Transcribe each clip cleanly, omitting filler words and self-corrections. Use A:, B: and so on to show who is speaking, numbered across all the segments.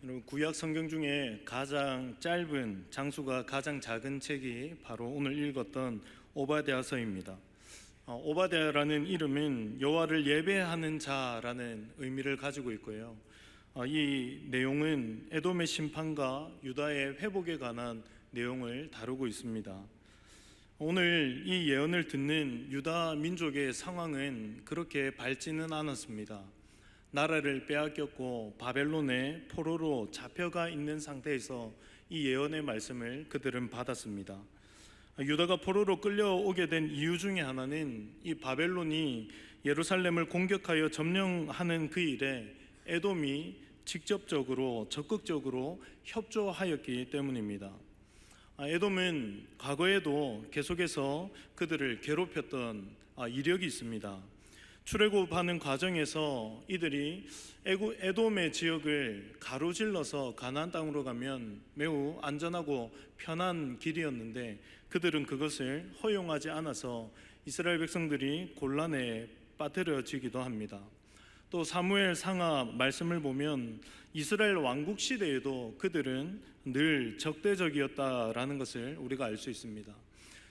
A: 여러분, 구약 성경 중에 가장 짧은, 장수가 가장 작은 책이 바로 오늘 읽었던 오바댜서입니다. 오바댜라는 이름은 여호와를 예배하는 자라는 의미를 가지고 있고요. 이 내용은 에돔의 심판과 유다의 회복에 관한 내용을 다루고 있습니다. 오늘 이 예언을 듣는 유다 민족의 상황은 그렇게 밝지는 않았습니다. 나라를 빼앗겼고 바벨론의 포로로 잡혀가 있는 상태에서 이 예언의 말씀을 그들은 받았습니다. 유다가 포로로 끌려오게 된 이유 중에 하나는 이 바벨론이 예루살렘을 공격하여 점령하는 그 일에 에돔이 직접적으로 적극적으로 협조하였기 때문입니다. 에돔은 과거에도 계속해서 그들을 괴롭혔던 이력이 있습니다. 출애굽하는 과정에서 이들이 에돔의 지역을 가로질러서 가나안 땅으로 가면 매우 안전하고 편한 길이었는데 그들은 그것을 허용하지 않아서 이스라엘 백성들이 곤란에 빠뜨려지기도 합니다. 또 사무엘 상하 말씀을 보면 이스라엘 왕국 시대에도 그들은 늘 적대적이었다라는 것을 우리가 알 수 있습니다.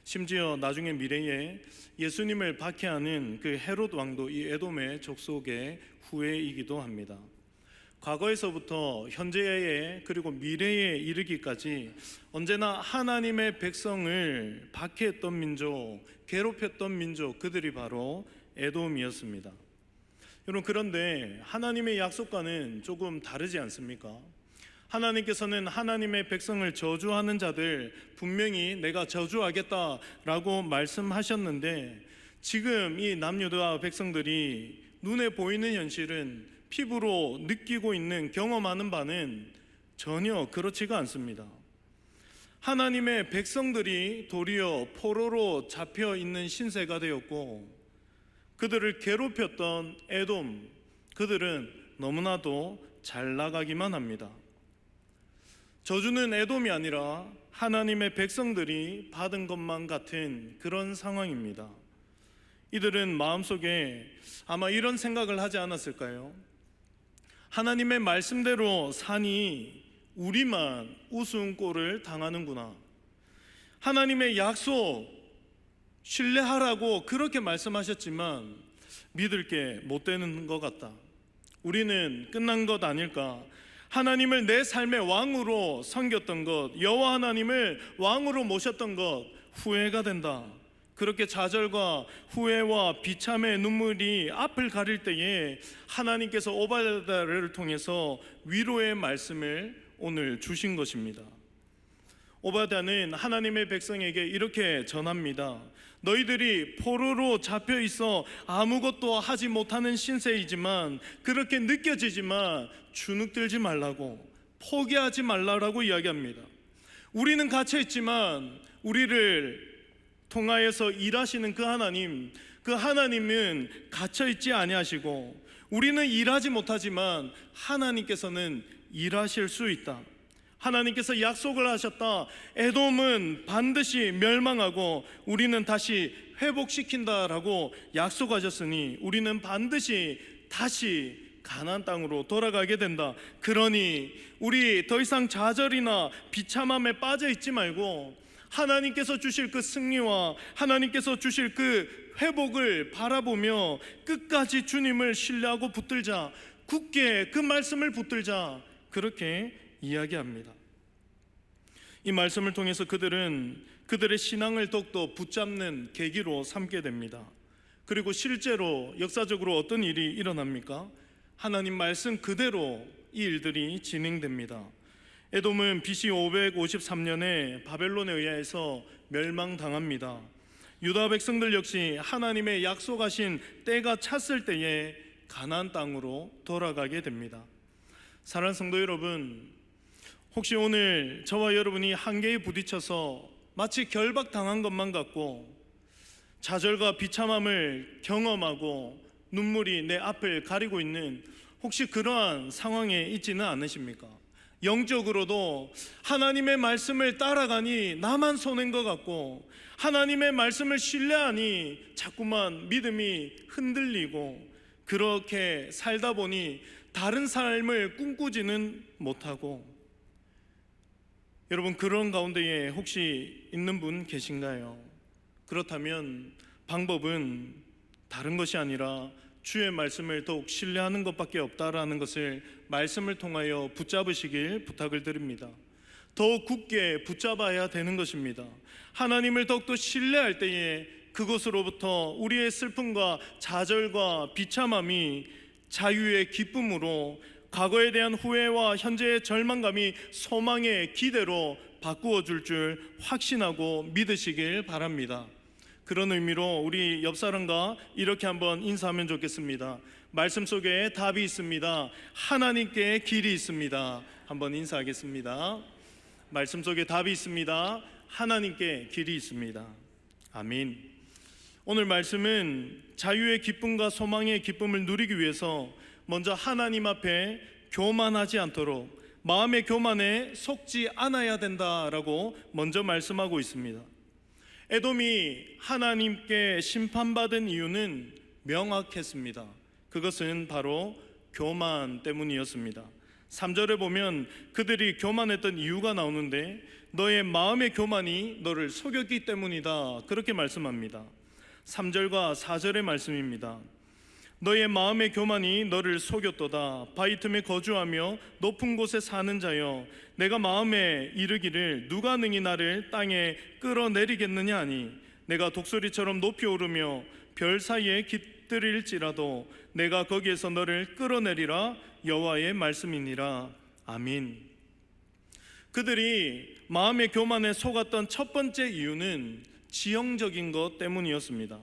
A: 심지어 나중에 미래에 예수님을 박해하는 그 헤롯 왕도 이 에돔의 족속의 후예이기도 합니다. 과거에서부터 현재에 그리고 미래에 이르기까지 언제나 하나님의 백성을 박해했던 민족, 괴롭혔던 민족, 그들이 바로 에돔이었습니다. 여러분, 그런데 하나님의 약속과는 조금 다르지 않습니까? 하나님께서는 하나님의 백성을 저주하는 자들 분명히 내가 저주하겠다라고 말씀하셨는데 지금 이 남유다 백성들이 눈에 보이는 현실은 피부로 느끼고 있는 경험하는 바는 전혀 그렇지가 않습니다. 하나님의 백성들이 도리어 포로로 잡혀 있는 신세가 되었고 그들을 괴롭혔던 에돔, 그들은 너무나도 잘 나가기만 합니다. 저주는 에돔이 아니라 하나님의 백성들이 받은 것만 같은 그런 상황입니다. 이들은 마음속에 아마 이런 생각을 하지 않았을까요? 하나님의 말씀대로 사니 우리만 우스운꼴을 당하는구나. 하나님의 약속 신뢰하라고 그렇게 말씀하셨지만 믿을 게 못 되는 것 같다. 우리는 끝난 것 아닐까? 하나님을 내 삶의 왕으로 섬겼던 것, 여호와 하나님을 왕으로 모셨던 것 후회가 된다. 그렇게 좌절과 후회와 비참의 눈물이 앞을 가릴 때에 하나님께서 오바댜를 통해서 위로의 말씀을 오늘 주신 것입니다. 오바댜는 하나님의 백성에게 이렇게 전합니다. 너희들이 포로로 잡혀 있어 아무것도 하지 못하는 신세이지만 그렇게 느껴지지만 주눅들지 말라고, 포기하지 말라고 이야기합니다. 우리는 갇혀 있지만 우리를 통하여서 일하시는 그 하나님은 갇혀 있지 아니하시고 우리는 일하지 못하지만 하나님께서는 일하실 수 있다. 하나님께서 약속을 하셨다. 에돔은 반드시 멸망하고 우리는 다시 회복시킨다라고 약속하셨으니 우리는 반드시 다시 가나안 땅으로 돌아가게 된다. 그러니 우리 더 이상 좌절이나 비참함에 빠져 있지 말고 하나님께서 주실 그 승리와 하나님께서 주실 그 회복을 바라보며 끝까지 주님을 신뢰하고 붙들자. 굳게 그 말씀을 붙들자. 그렇게 이야기합니다. 이 말씀을 통해서 그들은 그들의 신앙을 더욱더 붙잡는 계기로 삼게 됩니다. 그리고 실제로 역사적으로 어떤 일이 일어납니까? 하나님 말씀 그대로 이 일들이 진행됩니다. 에돔은 BC 553년에 바벨론에 의해서 멸망당합니다. 유다 백성들 역시 하나님의 약속하신 때가 찼을 때에 가나안 땅으로 돌아가게 됩니다. 사랑하는 성도 여러분, 혹시 오늘 저와 여러분이 한계에 부딪혀서 마치 결박당한 것만 같고 좌절과 비참함을 경험하고 눈물이 내 앞을 가리고 있는 혹시 그러한 상황에 있지는 않으십니까? 영적으로도 하나님의 말씀을 따라가니 나만 손해인 것 같고 하나님의 말씀을 신뢰하니 자꾸만 믿음이 흔들리고 그렇게 살다 보니 다른 삶을 꿈꾸지는 못하고, 여러분 그런 가운데에 혹시 있는 분 계신가요? 그렇다면 방법은 다른 것이 아니라 주의 말씀을 더욱 신뢰하는 것밖에 없다라는 것을 말씀을 통하여 붙잡으시길 부탁을 드립니다. 더욱 굳게 붙잡아야 되는 것입니다. 하나님을 더욱더 신뢰할 때에 그것으로부터 우리의 슬픔과 좌절과 비참함이 자유의 기쁨으로, 과거에 대한 후회와 현재의 절망감이 소망의 기대로 바꾸어 줄 확신하고 믿으시길 바랍니다. 그런 의미로 우리 옆 사람과 이렇게 한번 인사하면 좋겠습니다. 말씀 속에 답이 있습니다. 하나님께 길이 있습니다. 한번 인사하겠습니다. 말씀 속에 답이 있습니다. 하나님께 길이 있습니다. 아멘. 오늘 말씀은 자유의 기쁨과 소망의 기쁨을 누리기 위해서 먼저 하나님 앞에 교만하지 않도록, 마음의 교만에 속지 않아야 된다라고 먼저 말씀하고 있습니다. 에돔이 하나님께 심판받은 이유는 명확했습니다. 그것은 바로 교만 때문이었습니다. 3절에 보면 그들이 교만했던 이유가 나오는데, 너의 마음의 교만이 너를 속였기 때문이다, 그렇게 말씀합니다. 3절과 4절의 말씀입니다. 너의 마음의 교만이 너를 속였도다. 바위 틈에 거주하며 높은 곳에 사는 자여, 내가 마음에 이르기를 누가 능히 나를 땅에 끌어내리겠느냐 하니, 내가 독수리처럼 높이 오르며 별 사이에 깃들일지라도 내가 거기에서 너를 끌어내리라, 여호와의 말씀이니라. 아멘. 그들이 마음의 교만에 속았던 첫 번째 이유는 지형적인 것 때문이었습니다.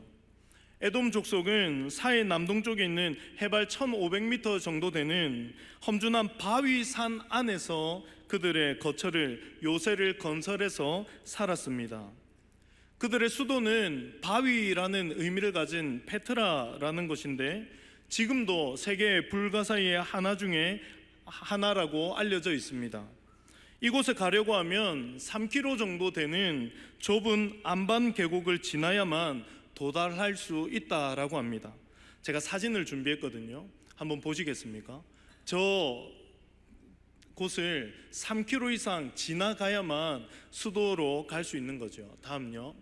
A: 에돔 족속은 사해 남동쪽에 있는 해발 1500m 정도 되는 험준한 바위산 안에서 그들의 거처를, 요새를 건설해서 살았습니다. 그들의 수도는 바위라는 의미를 가진 페트라라는 곳인데, 지금도 세계 불가사의의 하나 중에 하나라고 알려져 있습니다. 이곳에 가려고 하면 3km 정도 되는 좁은 안반 계곡을 지나야만 도달할 수 있다라고 합니다. 제가 사진을 준비했거든요. 한번 보시겠습니까? 저 곳을 3km 이상 지나가야만 수도로 갈 수 있는 거죠. 다음요.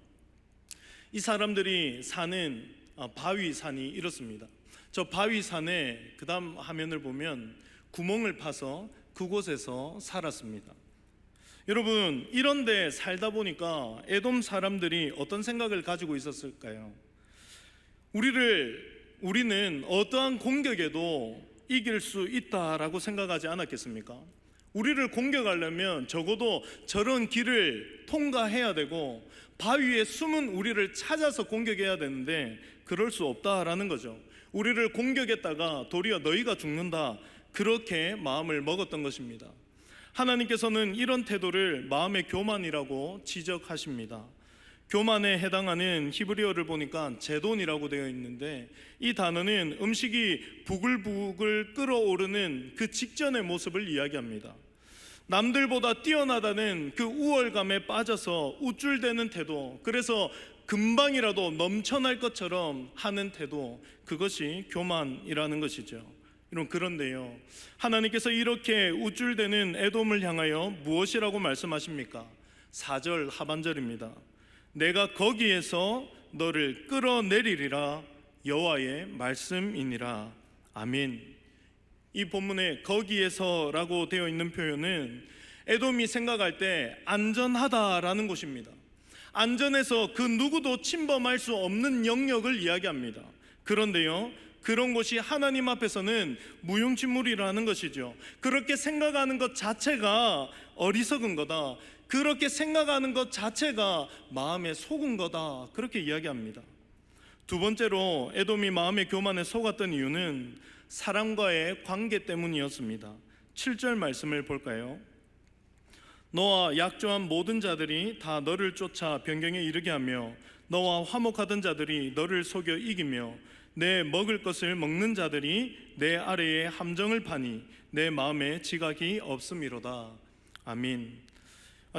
A: 이 사람들이 사는 바위산이 이렇습니다. 저 바위산에 그 다음 화면을 보면 구멍을 파서 그곳에서 살았습니다. 여러분, 이런 데 살다 보니까 에돔 사람들이 어떤 생각을 가지고 있었을까요? 우리는 어떠한 공격에도 이길 수 있다라고 생각하지 않았겠습니까? 우리를 공격하려면 적어도 저런 길을 통과해야 되고, 바위에 숨은 우리를 찾아서 공격해야 되는데 그럴 수 없다라는 거죠. 우리를 공격했다가 도리어 너희가 죽는다, 그렇게 마음을 먹었던 것입니다. 하나님께서는 이런 태도를 마음의 교만이라고 지적하십니다. 교만에 해당하는 히브리어를 보니까 제돈이라고 되어 있는데, 이 단어는 음식이 부글부글 끓어오르는 그 직전의 모습을 이야기합니다. 남들보다 뛰어나다는 그 우월감에 빠져서 우쭐대는 태도, 그래서 금방이라도 넘쳐날 것처럼 하는 태도, 그것이 교만이라는 것이죠. 여러분, 그런데요, 하나님께서 이렇게 우쭐대는 에돔을 향하여 무엇이라고 말씀하십니까? 4절 하반절입니다. 내가 거기에서 너를 끌어내리리라, 여호와의 말씀이니라. 아멘. 이 본문에 거기에서라고 되어 있는 표현은 에돔이 생각할 때 안전하다라는 곳입니다. 안전해서 그 누구도 침범할 수 없는 영역을 이야기합니다. 그런데요, 그런 곳이 하나님 앞에서는 무용지물이라는 것이죠. 그렇게 생각하는 것 자체가 어리석은 거다, 그렇게 생각하는 것 자체가 마음에 속은 거다, 그렇게 이야기합니다. 두 번째로 에돔이 마음의 교만에 속았던 이유는 사람과의 관계 때문이었습니다. 7절 말씀을 볼까요? 너와 약조한 모든 자들이 다 너를 쫓아 변경에 이르게 하며, 너와 화목하던 자들이 너를 속여 이기며, 내 먹을 것을 먹는 자들이 내 아래에 함정을 파니 내 마음에 지각이 없음이로다. 아멘.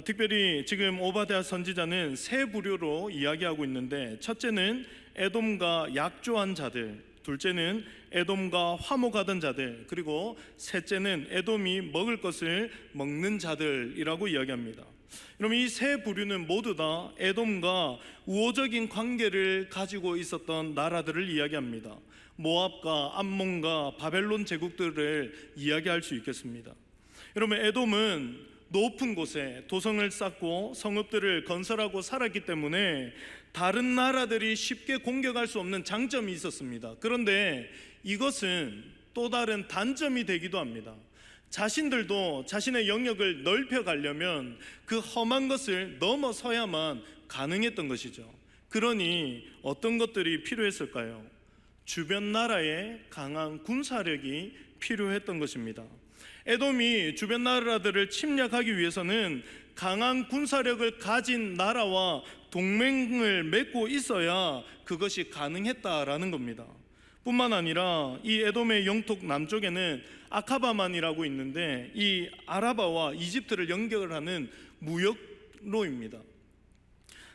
A: 특별히 지금 오바댜 선지자는 세 부류로 이야기하고 있는데, 첫째는 에돔과 약조한 자들, 둘째는 에돔과 화목하던 자들, 그리고 셋째는 에돔이 먹을 것을 먹는 자들이라고 이야기합니다. 여러분, 이 세 부류는 모두 다 에돔과 우호적인 관계를 가지고 있었던 나라들을 이야기합니다. 모압과 암몬과 바벨론 제국들을 이야기할 수 있겠습니다. 여러분, 에돔은 높은 곳에 도성을 쌓고 성읍들을 건설하고 살았기 때문에 다른 나라들이 쉽게 공격할 수 없는 장점이 있었습니다. 그런데 이것은 또 다른 단점이 되기도 합니다. 자신들도 자신의 영역을 넓혀가려면 그 험한 것을 넘어서야만 가능했던 것이죠. 그러니 어떤 것들이 필요했을까요? 주변 나라의 강한 군사력이 필요했던 것입니다. 에돔이 주변 나라들을 침략하기 위해서는 강한 군사력을 가진 나라와 동맹을 맺고 있어야 그것이 가능했다라는 겁니다. 뿐만 아니라 이 에돔의 영토 남쪽에는 아카바만이라고 있는데 이 아라바와 이집트를 연결하는 무역로입니다.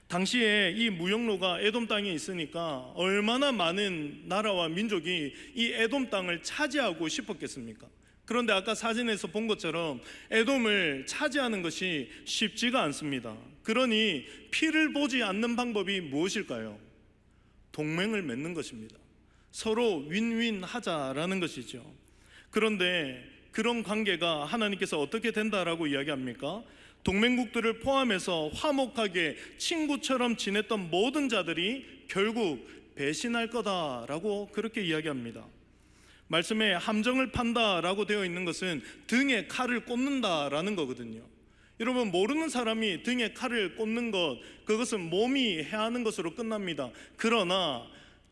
A: 당시에 이 무역로가 에돔 땅에 있으니까 얼마나 많은 나라와 민족이 이 에돔 땅을 차지하고 싶었겠습니까? 그런데 아까 사진에서 본 것처럼 에돔을 차지하는 것이 쉽지가 않습니다. 그러니 피를 보지 않는 방법이 무엇일까요? 동맹을 맺는 것입니다. 서로 윈윈 하자라는 것이죠. 그런데 그런 관계가 하나님께서 어떻게 된다라고 이야기합니까? 동맹국들을 포함해서 화목하게 친구처럼 지냈던 모든 자들이 결국 배신할 거다라고 그렇게 이야기합니다. 말씀에 함정을 판다라고 되어 있는 것은 등에 칼을 꽂는다라는 거거든요. 여러분, 모르는 사람이 등에 칼을 꽂는 것, 그것은 몸이 해하는 것으로 끝납니다. 그러나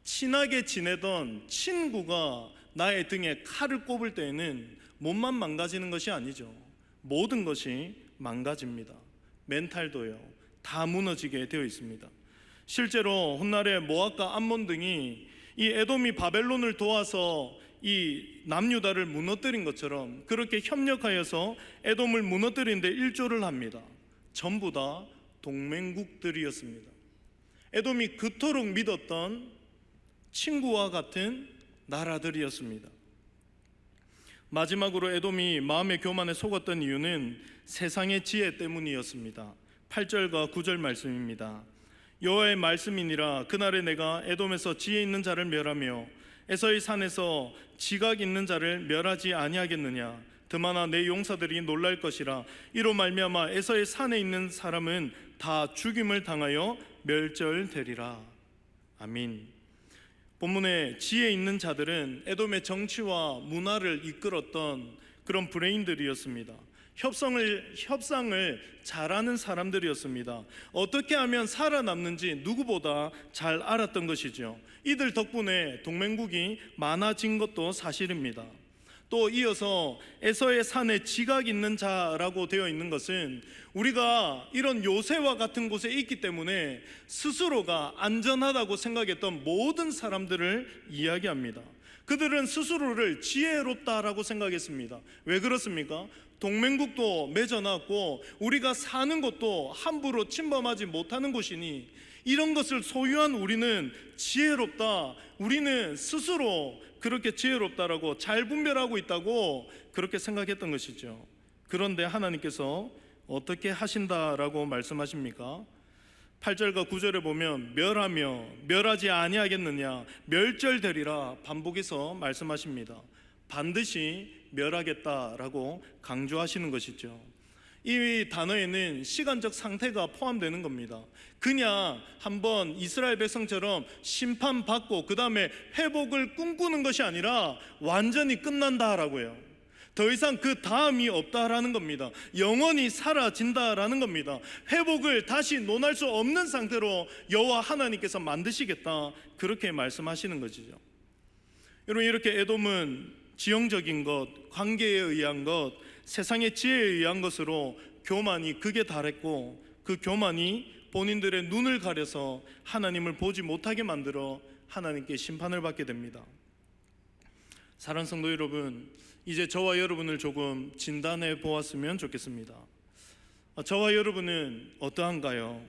A: 친하게 지내던 친구가 나의 등에 칼을 꼽을 때에는 몸만 망가지는 것이 아니죠. 모든 것이 망가집니다. 멘탈도요, 다 무너지게 되어 있습니다. 실제로 훗날에 모압과 암몬 등이 이 에돔이 바벨론을 도와서 이 남유다를 무너뜨린 것처럼 그렇게 협력하여서 에돔을 무너뜨린 데 일조를 합니다. 전부 다 동맹국들이었습니다. 에돔이 그토록 믿었던 친구와 같은 나라들이었습니다. 마지막으로 에돔이 마음의 교만에 속았던 이유는 세상의 지혜 때문이었습니다. 8절과 9절 말씀입니다. 여호와의 말씀이니라. 그날에 내가 에돔에서 지혜 있는 자를 멸하며 에서의 산에서 지각 있는 자를 멸하지 아니하겠느냐. 드마나 내 용사들이 놀랄 것이라. 이로 말미암아 에서의 산에 있는 사람은 다 죽임을 당하여 멸절되리라. 아멘. 본문에 지혜 있는 자들은 에돔의 정치와 문화를 이끌었던 그런 브레인들이었습니다. 협상을 잘하는 사람들이었습니다. 어떻게 하면 살아남는지 누구보다 잘 알았던 것이죠. 이들 덕분에 동맹국이 많아진 것도 사실입니다. 또 이어서 에서의 산에 지각 있는 자라고 되어 있는 것은 우리가 이런 요새와 같은 곳에 있기 때문에 스스로가 안전하다고 생각했던 모든 사람들을 이야기합니다. 그들은 스스로를 지혜롭다라고 생각했습니다. 왜 그렇습니까? 동맹국도 맺어놨고 우리가 사는 곳도 함부로 침범하지 못하는 곳이니 이런 것을 소유한 우리는 지혜롭다, 우리는 스스로 그렇게 지혜롭다라고 잘 분별하고 있다고 그렇게 생각했던 것이죠. 그런데 하나님께서 어떻게 하신다라고 말씀하십니까? 8절과 9절에 보면 멸하며 멸하지 아니하겠느냐, 멸절되리라 반복해서 말씀하십니다. 반드시 멸하겠다라고 강조하시는 것이죠. 이 단어에는 시간적 상태가 포함되는 겁니다. 그냥 한번 이스라엘 백성처럼 심판받고 그 다음에 회복을 꿈꾸는 것이 아니라 완전히 끝난다라고요. 더 이상 그 다음이 없다라는 겁니다. 영원히 사라진다라는 겁니다. 회복을 다시 논할 수 없는 상태로 여호와 하나님께서 만드시겠다, 그렇게 말씀하시는 것이죠. 여러분, 이렇게 에돔은 지형적인 것, 관계에 의한 것, 세상의 지혜에 의한 것으로 교만이 극에 달했고 그 교만이 본인들의 눈을 가려서 하나님을 보지 못하게 만들어 하나님께 심판을 받게 됩니다. 사랑하는 성도 여러분, 이제 저와 여러분을 조금 진단해 보았으면 좋겠습니다. 저와 여러분은 어떠한가요?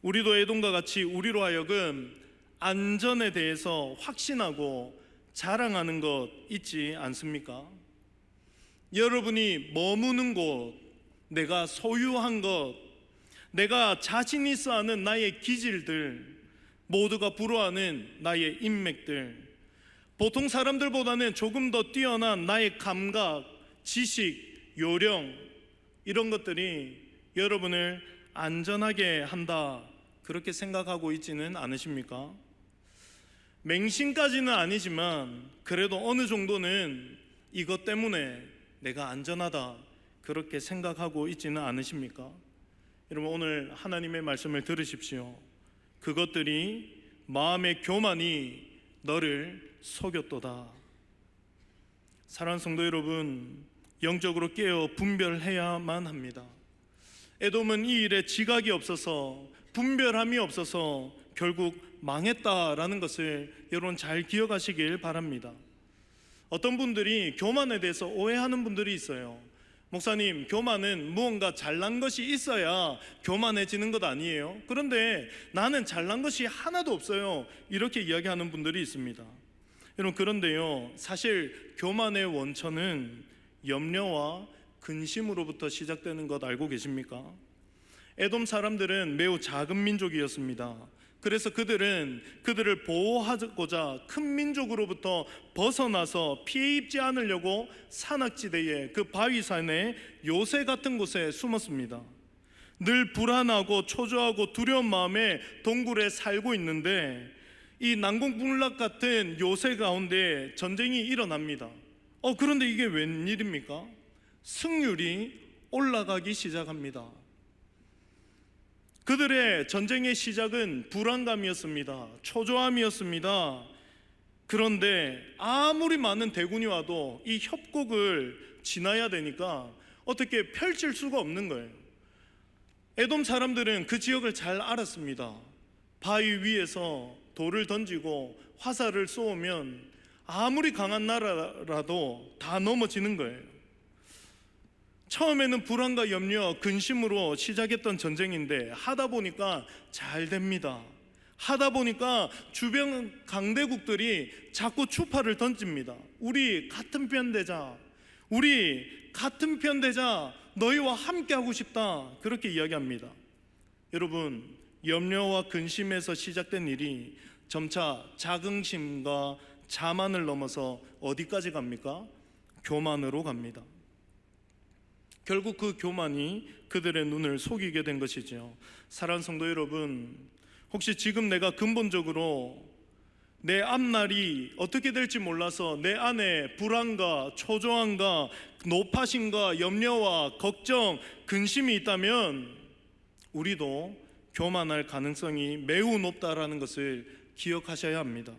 A: 우리도 에돔과 같이 우리로 하여금 안전에 대해서 확신하고 자랑하는 것 있지 않습니까? 여러분이 머무는 곳, 내가 소유한 것, 내가 자신 있어 하는 나의 기질들, 모두가 부러워하는 나의 인맥들, 보통 사람들보다는 조금 더 뛰어난 나의 감각, 지식, 요령, 이런 것들이 여러분을 안전하게 한다, 그렇게 생각하고 있지는 않으십니까? 맹신까지는 아니지만 그래도 어느 정도는 이것 때문에 내가 안전하다, 그렇게 생각하고 있지는 않으십니까? 여러분, 오늘 하나님의 말씀을 들으십시오. 그것들이 마음의 교만이 너를 속였도다. 사랑하는 성도 여러분, 영적으로 깨어 분별해야만 합니다. 에돔은 이 일에 지각이 없어서, 분별함이 없어서 결국 망했다라는 것을 여러분 잘 기억하시길 바랍니다. 어떤 분들이 교만에 대해서 오해하는 분들이 있어요. 목사님, 교만은 무언가 잘난 것이 있어야 교만해지는 것 아니에요? 그런데 나는 잘난 것이 하나도 없어요, 이렇게 이야기하는 분들이 있습니다. 여러분, 그런데요, 사실 교만의 원천은 염려와 근심으로부터 시작되는 것 알고 계십니까? 에돔 사람들은 매우 작은 민족이었습니다. 그래서 그들을 보호하고자 큰 민족으로부터 벗어나서 피해 입지 않으려고 산악지대에, 그 바위산에 요새 같은 곳에 숨었습니다. 늘 불안하고 초조하고 두려운 마음에 동굴에 살고 있는데 이 난공불락 같은 요새 가운데 전쟁이 일어납니다. 그런데 이게 웬일입니까? 승률이 올라가기 시작합니다. 그들의 전쟁의 시작은 불안감이었습니다. 초조함이었습니다. 그런데 아무리 많은 대군이 와도 이 협곡을 지나야 되니까 어떻게 펼칠 수가 없는 거예요. 에돔 사람들은 그 지역을 잘 알았습니다. 바위 위에서 돌을 던지고 화살을 쏘면 아무리 강한 나라라도 다 넘어지는 거예요. 처음에는 불안과 염려, 근심으로 시작했던 전쟁인데 하다 보니까 잘 됩니다. 하다 보니까 주변 강대국들이 자꾸 추파를 던집니다. 우리 같은 편 되자, 우리 같은 편 되자, 너희와 함께 하고 싶다, 그렇게 이야기합니다. 여러분, 염려와 근심에서 시작된 일이 점차 자긍심과 자만을 넘어서 어디까지 갑니까? 교만으로 갑니다. 결국 그 교만이 그들의 눈을 속이게 된 것이죠. 사랑하는 성도 여러분, 혹시 지금 내가 근본적으로 내 앞날이 어떻게 될지 몰라서 내 안에 불안과 초조함과 노파심과 염려와 걱정, 근심이 있다면 우리도 교만할 가능성이 매우 높다라는 것을 기억하셔야 합니다.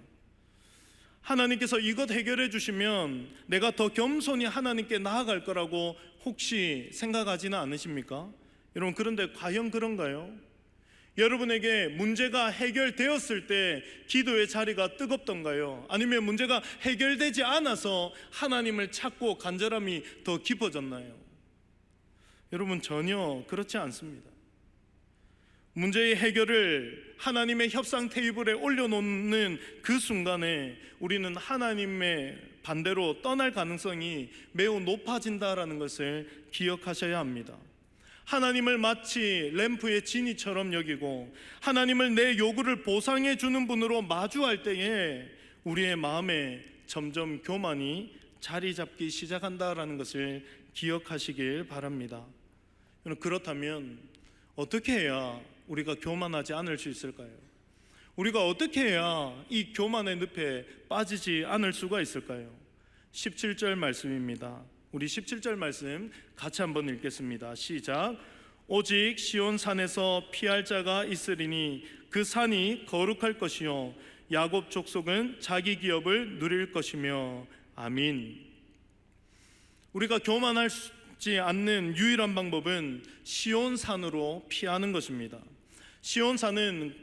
A: 하나님께서 이것 해결해 주시면 내가 더 겸손히 하나님께 나아갈 거라고 혹시 생각하지는 않으십니까? 여러분, 그런데 과연 그런가요? 여러분에게 문제가 해결되었을 때 기도의 자리가 뜨겁던가요? 아니면 문제가 해결되지 않아서 하나님을 찾고 간절함이 더 깊어졌나요? 여러분, 전혀 그렇지 않습니다. 문제의 해결을 하나님의 협상 테이블에 올려놓는 그 순간에 우리는 하나님의 반대로 떠날 가능성이 매우 높아진다라는 것을 기억하셔야 합니다. 하나님을 마치 램프의 진이처럼 여기고 하나님을 내 요구를 보상해 주는 분으로 마주할 때에 우리의 마음에 점점 교만이 자리 잡기 시작한다라는 것을 기억하시길 바랍니다. 그렇다면 어떻게 해야 우리가 교만하지 않을 수 있을까요? 우리가 어떻게 해야 이 교만의 늪에 빠지지 않을 수가 있을까요? 17절 말씀입니다. 우리 17절 말씀 같이 한번 읽겠습니다. 시작. 오직 시온 산에서 피할 자가 있으리니 그 산이 거룩할 것이요 야곱 족속은 자기 기업을 누릴 것이며. 아민. 우리가 교만하지 않는 유일한 방법은 시온 산으로 피하는 것입니다. 시온 산은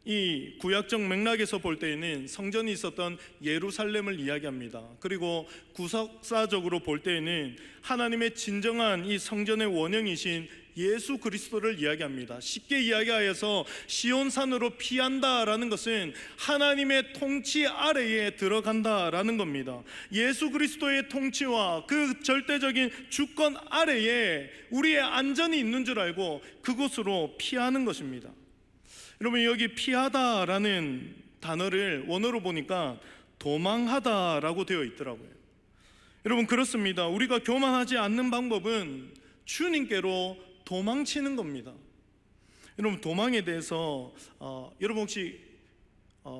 A: 이 구약적 맥락에서 볼 때에는 성전이 있었던 예루살렘을 이야기합니다. 그리고 구속사적으로 볼 때에는 하나님의 진정한 이 성전의 원형이신 예수 그리스도를 이야기합니다. 쉽게 이야기하여서 시온산으로 피한다라는 것은 하나님의 통치 아래에 들어간다라는 겁니다. 예수 그리스도의 통치와 그 절대적인 주권 아래에 우리의 안전이 있는 줄 알고 그곳으로 피하는 것입니다. 여러분, 여기 피하다라는 단어를 원어로 보니까 도망하다라고 되어 있더라고요. 여러분, 그렇습니다. 우리가 교만하지 않는 방법은 주님께로 도망치는 겁니다. 여러분, 도망에 대해서 여러분 혹시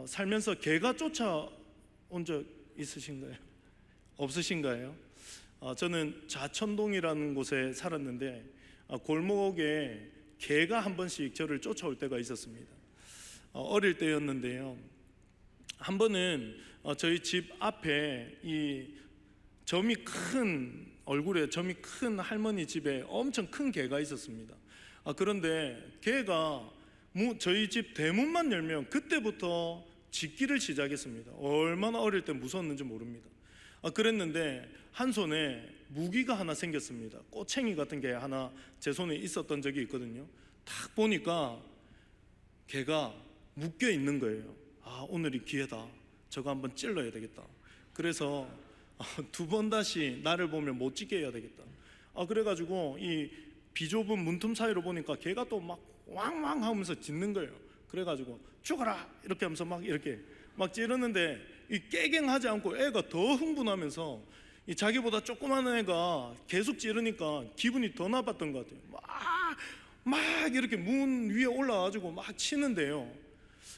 A: 살면서 개가 쫓아온 적 있으신가요? 없으신가요? 저는 좌천동이라는 곳에 살았는데 골목에 개가 한 번씩 저를 쫓아올 때가 있었습니다. 어릴 때였는데요. 한 번은 저희 집 앞에 이 점이 큰 얼굴에 점이 큰 할머니 집에 엄청 큰 개가 있었습니다. 그런데 개가 저희 집 대문만 열면 그때부터 짖기를 시작했습니다. 얼마나 어릴 때 무서웠는지 모릅니다. 그랬는데 한 손에 무기가 하나 생겼습니다. 꼬챙이 같은 게 하나 제 손에 있었던 적이 있거든요. 딱 보니까 개가 묶여 있는 거예요. 오늘이 기회다. 저거 한번 찔러야 되겠다. 그래서 두 번 다시 나를 보면 못 짖게 해야 되겠다. 그래가지고 이 비좁은 문틈 사이로 보니까 개가 또 막 왕왕 하면서 짖는 거예요. 그래가지고 죽어라 이렇게 하면서 막 이렇게 막 찌르는데 이 깨갱하지 않고 애가 더 흥분하면서 이 자기보다 조그만 애가 계속 찌르니까 기분이 더 나빴던 것 같아요. 막 이렇게 문 위에 올라가지고 막 치는데요.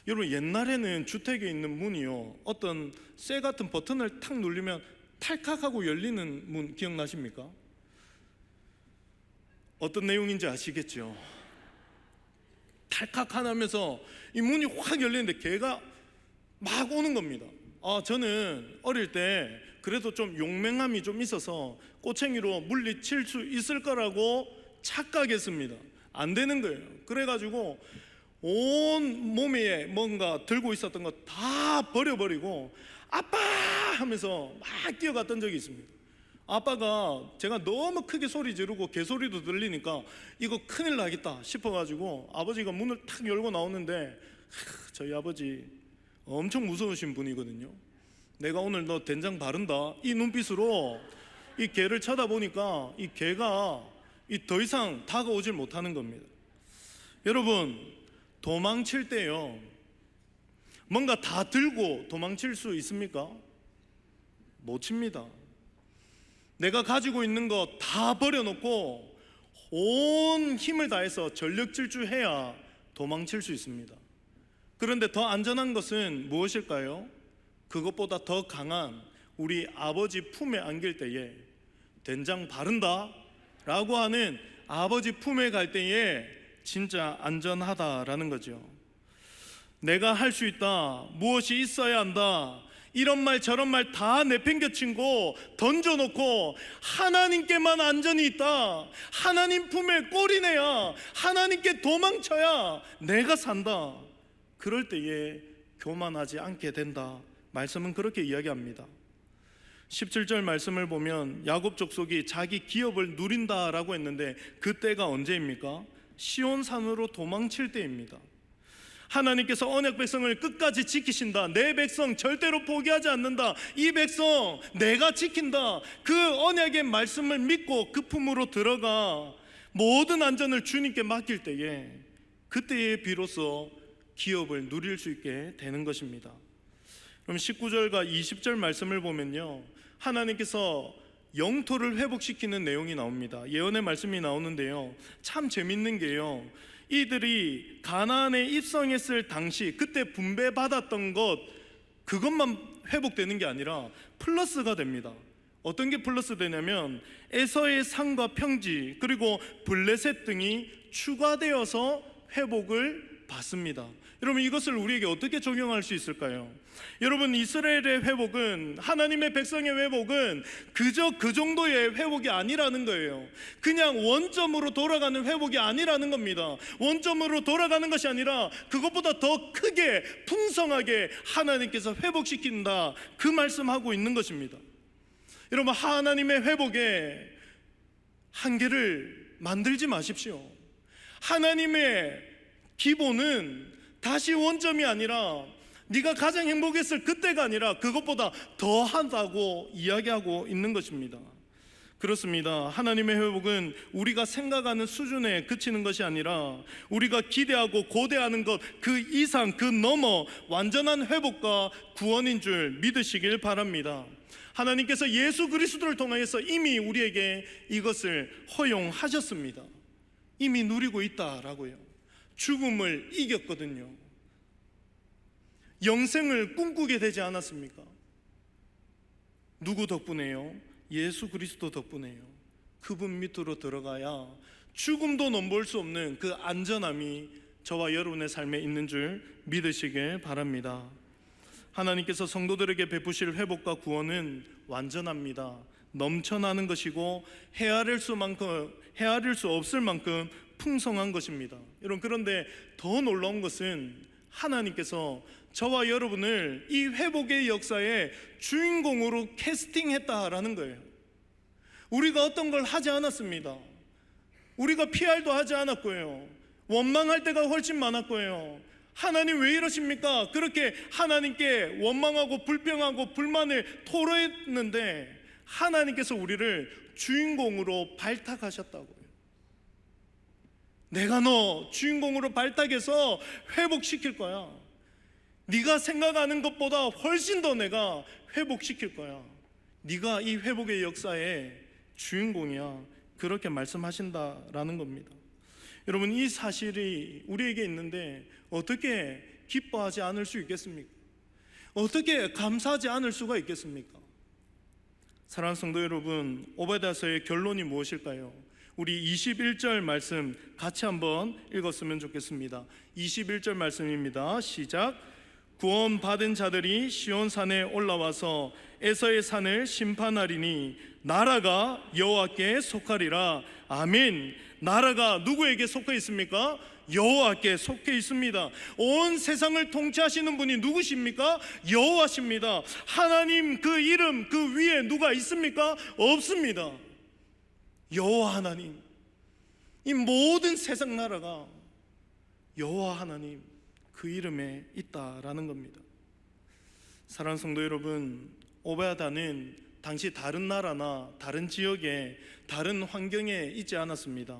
A: 여러분, 옛날에는 주택에 있는 문이요, 어떤 쇠 같은 버튼을 탁 누르면 탈칵하고 열리는 문 기억나십니까? 어떤 내용인지 아시겠죠? 탈칵 하면서 이 문이 확 열리는데 개가 막 오는 겁니다. 저는 어릴 때 그래도 좀 용맹함이 좀 있어서 꼬챙이로 물리칠 수 있을 거라고 착각했습니다. 안 되는 거예요. 그래가지고 온 몸에 뭔가 들고 있었던 거 다 버려버리고 아빠 하면서 막 뛰어갔던 적이 있습니다. 아빠가 제가 너무 크게 소리 지르고 개소리도 들리니까 이거 큰일 나겠다 싶어가지고 아버지가 문을 탁 열고 나오는데 저희 아버지 엄청 무서우신 분이거든요. 내가 오늘 너 된장 바른다 이 눈빛으로 이 개를 쳐다보니까 이 개가 더 이상 다가오질 못하는 겁니다. 여러분, 도망칠 때요, 뭔가 다 들고 도망칠 수 있습니까? 못 칩니다. 내가 가지고 있는 거 다 버려놓고 온 힘을 다해서 전력 질주해야 도망칠 수 있습니다. 그런데 더 안전한 것은 무엇일까요? 그것보다 더 강한 우리 아버지 품에 안길 때에 된장 바른다 라고 하는 아버지 품에 갈 때에 진짜 안전하다라는 거죠. 내가 할 수 있다, 무엇이 있어야 한다, 이런 말 저런 말 다 내팽겨치고 던져놓고 하나님께만 안전이 있다, 하나님 품에 꼬리내야, 하나님께 도망쳐야 내가 산다, 그럴 때에 교만하지 않게 된다. 말씀은 그렇게 이야기합니다. 17절 말씀을 보면 야곱 족속이 자기 기업을 누린다라고 했는데 그때가 언제입니까? 시온산으로 도망칠 때입니다. 하나님께서 언약 백성을 끝까지 지키신다, 내 백성 절대로 포기하지 않는다, 이 백성 내가 지킨다, 그 언약의 말씀을 믿고 그 품으로 들어가 모든 안전을 주님께 맡길 때에 그때에 비로소 기업을 누릴 수 있게 되는 것입니다. 그럼 19절과 20절 말씀을 보면요, 하나님께서 영토를 회복시키는 내용이 나옵니다. 예언의 말씀이 나오는데요, 참 재밌는 게요, 이들이 가나안에 입성했을 당시 그때 분배받았던 것 그것만 회복되는 게 아니라 플러스가 됩니다. 어떤 게 플러스 되냐면 에서의 산과 평지 그리고 블레셋 등이 추가되어서 회복을 받습니다. 여러분, 이것을 우리에게 어떻게 적용할 수 있을까요? 여러분, 이스라엘의 회복은, 하나님의 백성의 회복은 그저 그 정도의 회복이 아니라는 거예요. 그냥 원점으로 돌아가는 회복이 아니라는 겁니다. 원점으로 돌아가는 것이 아니라 그것보다 더 크게 풍성하게 하나님께서 회복시킨다, 그 말씀하고 있는 것입니다. 여러분, 하나님의 회복에 한계를 만들지 마십시오. 하나님의 기본은 다시 원점이 아니라, 네가 가장 행복했을 그때가 아니라 그것보다 더 한다고 이야기하고 있는 것입니다. 그렇습니다. 하나님의 회복은 우리가 생각하는 수준에 그치는 것이 아니라 우리가 기대하고 고대하는 것 그 이상, 그 너머 완전한 회복과 구원인 줄 믿으시길 바랍니다. 하나님께서 예수 그리스도를 통하여서 이미 우리에게 이것을 허용하셨습니다. 이미 누리고 있다라고요. 죽음을 이겼거든요. 영생을 꿈꾸게 되지 않았습니까? 누구 덕분에요? 예수 그리스도 덕분에요. 그분 밑으로 들어가야 죽음도 넘볼 수 없는 그 안전함이 저와 여러분의 삶에 있는 줄 믿으시길 바랍니다. 하나님께서 성도들에게 베푸실 회복과 구원은 완전합니다. 넘쳐나는 것이고 헤아릴 수 없을 만큼 풍성한 것입니다. 여러분, 그런데 더 놀라운 것은 하나님께서 저와 여러분을 이 회복의 역사의 주인공으로 캐스팅했다라는 거예요. 우리가 어떤 걸 하지 않았습니다. 우리가 PR도 하지 않았고요. 원망할 때가 훨씬 많았고요. 하나님 왜 이러십니까? 그렇게 하나님께 원망하고 불평하고 불만을 토로했는데 하나님께서 우리를 주인공으로 발탁하셨다고요. 내가 너 주인공으로 발탁해서 회복시킬 거야. 네가 생각하는 것보다 훨씬 더 내가 회복시킬 거야. 네가 이 회복의 역사의 주인공이야. 그렇게 말씀하신다라는 겁니다. 여러분, 이 사실이 우리에게 있는데 어떻게 기뻐하지 않을 수 있겠습니까? 어떻게 감사하지 않을 수가 있겠습니까? 사랑하는 성도 여러분, 오바댜서의 결론이 무엇일까요? 우리 21절 말씀 같이 한번 읽었으면 좋겠습니다. 21절 말씀입니다. 시작. 구원받은 자들이 시온산에 올라와서 에서의 산을 심판하리니 나라가 여호와께 속하리라. 아멘. 나라가 누구에게 속해 있습니까? 여호와께 속해 있습니다. 온 세상을 통치하시는 분이 누구십니까? 여호와십니다. 하나님 그 이름 그 위에 누가 있습니까? 없습니다. 여호와 하나님, 이 모든 세상 나라가 여호와 하나님 그 이름에 있다라는 겁니다. 사랑하는 성도 여러분, 오베야다는 당시 다른 나라나 다른 지역에 다른 환경에 있지 않았습니다.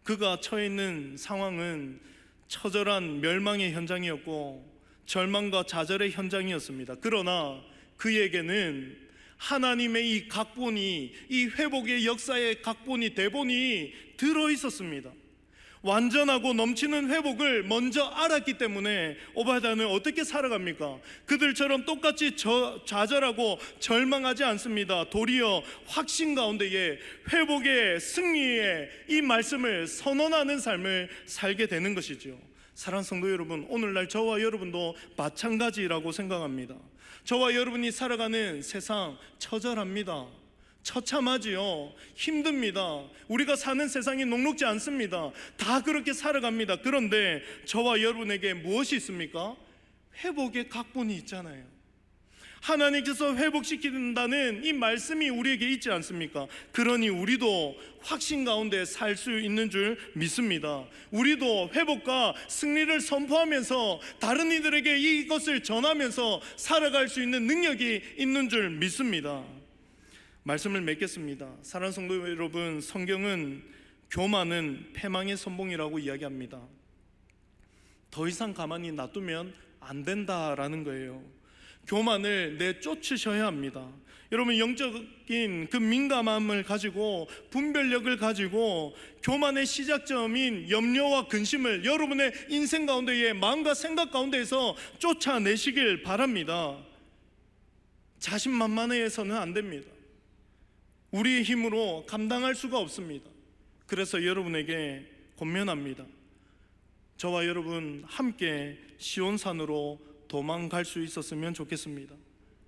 A: 그가 처해 있는 상황은 처절한 멸망의 현장이었고 절망과 좌절의 현장이었습니다. 그러나 그에게는 하나님의 이 각본이, 이 회복의 역사의 각본이, 대본이 들어있었습니다. 완전하고 넘치는 회복을 먼저 알았기 때문에 오바댜는 어떻게 살아갑니까? 그들처럼 똑같이 좌절하고 절망하지 않습니다. 도리어 확신 가운데에 회복의 승리의 이 말씀을 선언하는 삶을 살게 되는 것이죠. 사랑하는 성도 여러분, 오늘날 저와 여러분도 마찬가지라고 생각합니다. 저와 여러분이 살아가는 세상 처절합니다. 처참하지요. 힘듭니다. 우리가 사는 세상이 녹록지 않습니다. 다 그렇게 살아갑니다. 그런데 저와 여러분에게 무엇이 있습니까? 회복의 각본이 있잖아요. 하나님께서 회복시킨다는 이 말씀이 우리에게 있지 않습니까? 그러니 우리도 확신 가운데 살 수 있는 줄 믿습니다. 우리도 회복과 승리를 선포하면서 다른 이들에게 이것을 전하면서 살아갈 수 있는 능력이 있는 줄 믿습니다. 말씀을 맺겠습니다. 사랑하는 성도 여러분, 성경은 교만은 패망의 선봉이라고 이야기합니다. 더 이상 가만히 놔두면 안 된다라는 거예요. 교만을 내쫓으셔야 합니다. 여러분, 영적인 그 민감함을 가지고, 분별력을 가지고 교만의 시작점인 염려와 근심을 여러분의 인생 가운데에, 마음과 생각 가운데에서 쫓아내시길 바랍니다. 자신만만해서는 안 됩니다. 우리의 힘으로 감당할 수가 없습니다. 그래서 여러분에게 권면합니다. 저와 여러분 함께 시온산으로 도망갈 수 있었으면 좋겠습니다.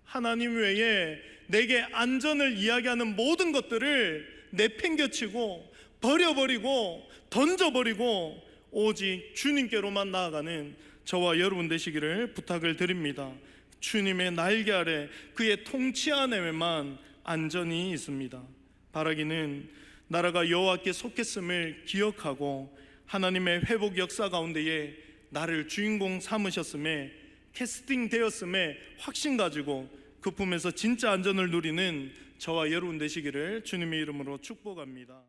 A: 하나님 외에 내게 안전을 이야기하는 모든 것들을 내팽겨치고 버려버리고 던져버리고 오직 주님께로만 나아가는 저와 여러분 되시기를 부탁을 드립니다. 주님의 날개 아래 그의 통치 안에만 안전이 있습니다. 바라기는 나라가 여호와께 속했음을 기억하고 하나님의 회복 역사 가운데에 나를 주인공 삼으셨음에 캐스팅 되었음에 확신 가지고 그 품에서 진짜 안전을 누리는 저와 여러분 되시기를 주님의 이름으로 축복합니다.